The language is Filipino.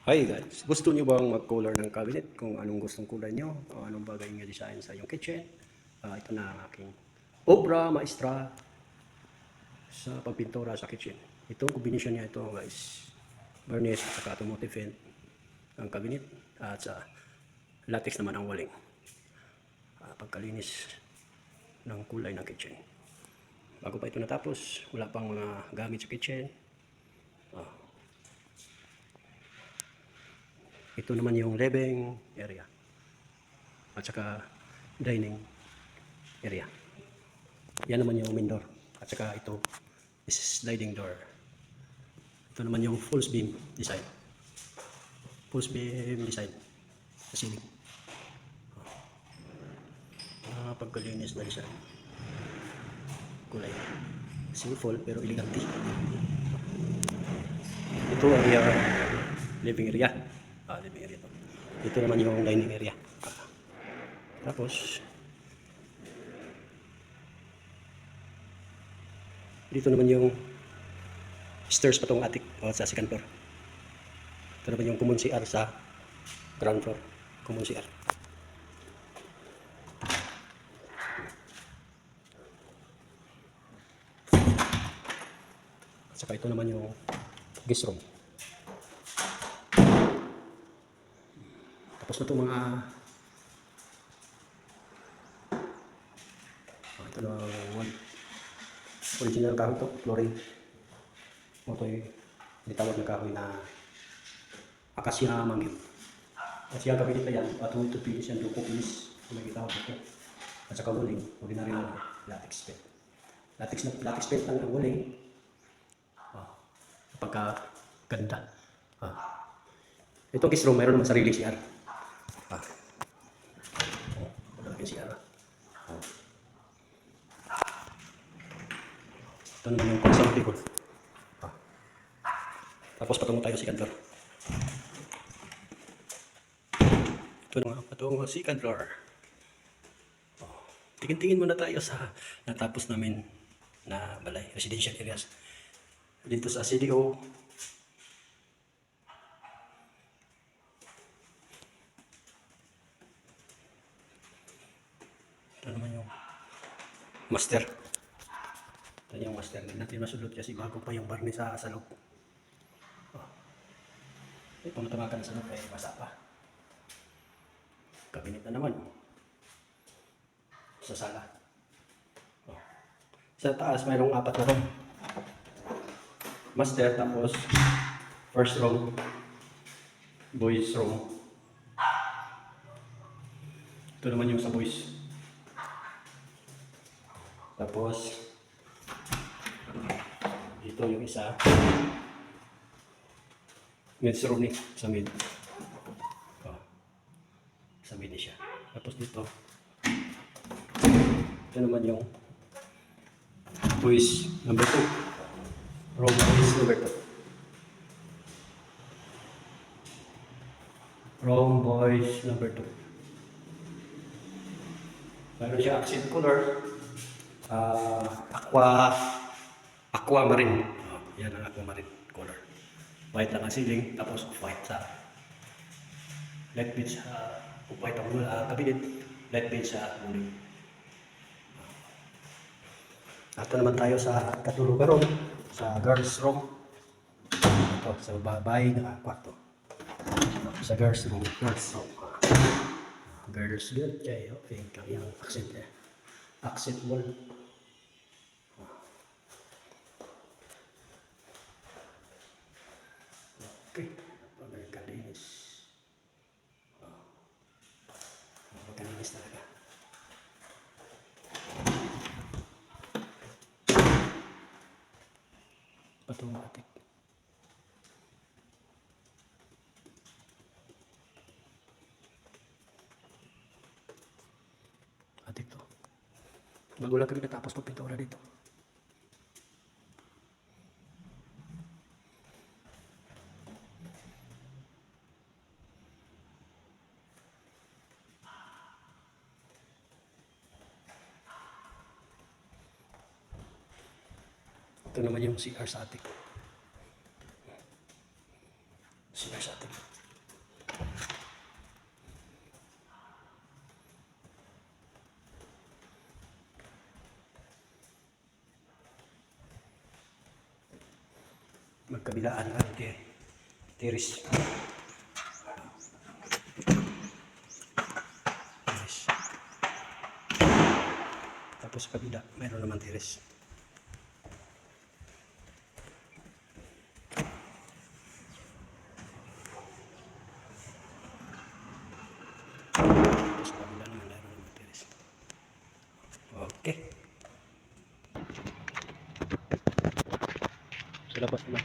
Hi guys, gusto niyo bang mag-color ng cabinet kung anong gustong kulay niyo o anong bagay niyo design sa iyong kitchen? Ito na ang aking obra maestra sa pagpintura sa kitchen. Itong combination niya ito guys, varnish at saka automotive paint ang cabinet at sa latex naman ang waling. Pagkalinis ng kulay ng kitchen. Bago pa ito natapos, wala pang mga gamit sa kitchen. Ito naman yung living area at saka dining area. Yan naman yung main door at saka ito is sliding door. Ito naman yung full beam design. Full beam design sa ceiling. Pagkalinis na design. Kulay simple pero elegante. Ito ang living area. Living area to. Ito naman yung dining area. Tapos dito naman yung stairs patong attic o sa second floor. Ito naman yung common CR sa ground floor. Common CR. At saka ito naman yung guest room. Tapos na ito mga ito na original kahoy to, flooring. Ito yung ditawag na kahoy na akasya mangil. Kasi ang kabinet na yan, patuloy to finish yan, duko finish. Kung nakita ko ito. At saka waling, ordinary na latex paint. Latex paint lang ang waling. Pagkaganda. Ito guest room, mayroon naman sarili CR. CR. Ito naman yung console table. Tapos patungo tayo sa second floor. Ito naman patungo sa second floor. Tingin-tingin muna tayo sa natapos namin na balay, residential areas. Dito sa CDO. Ito naman yung master. Ito yung master. Hindi natin masulot kasi bago pa yung barni sa loob. Ito matamakan sa loob ay basa pa. Kabinet na naman. Sa sala. Sa taas mayroong 4 na room. Master tapos first room. Boys room. Ito naman yung sa boys. Tapos dito yung isa men's room ni sa mid. Sa mid siya. Tapos dito ito naman yung boys number 2. Room boys number 2. Room boys number 2. Meron siya accent color. Aquamarine. Yan ang aquamarine color. White lang ang ceiling, tapos off-white sa light beige off-white ang kabinet, light beige sa uling. Ito naman tayo sa katulugan room, sa girls room. Ito, sa babae na kwarto. Sa girls room, Girls good, kaya okay, kaya accent niya. Accent wall. Okay, pagkalinis. Pagkalinis talaga. Patungo atik. Atik to. Bago lang kami natapos magpintura dito. Ito naman yung CR sa atik. CR sa atik. Magkabilaan lang, tiris. Tiris. Tapos sa kabila, mayroon naman tiris. Tapos sa kabila naman, mayroon naman tiris. Okay. Sa labas naman.